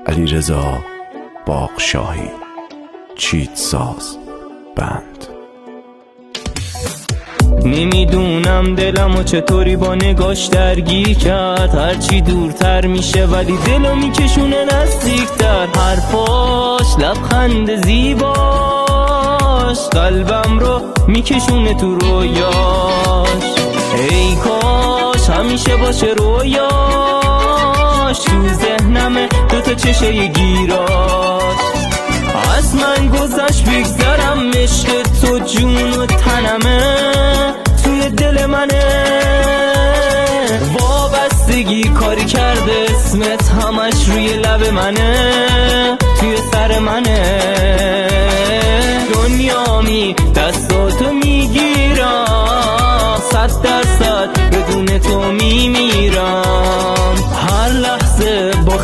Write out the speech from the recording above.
علیرضا باغشاهی، چیتساز بند. نمیدونم دلمو چطوری با نگاش درگیر کرد، هرچی دورتر میشه ولی دلو میکشونه نزدیکتر. حرفاش، لبخند زیباش، قلبم رو میکشونه تو رویاش. ای کاش همیشه باشه رویاش، تو ذهنمه دوتا چشه گیراش. از من گذشت بگذرم، عشق تو جون و تنمه، توی دل منه. وابستگی کاری کرده اسمت، همش روی لب منه، توی سر منه. دنیامی دستاتو میگیرم، 100% بدون تو میمیرم. هر لحظه با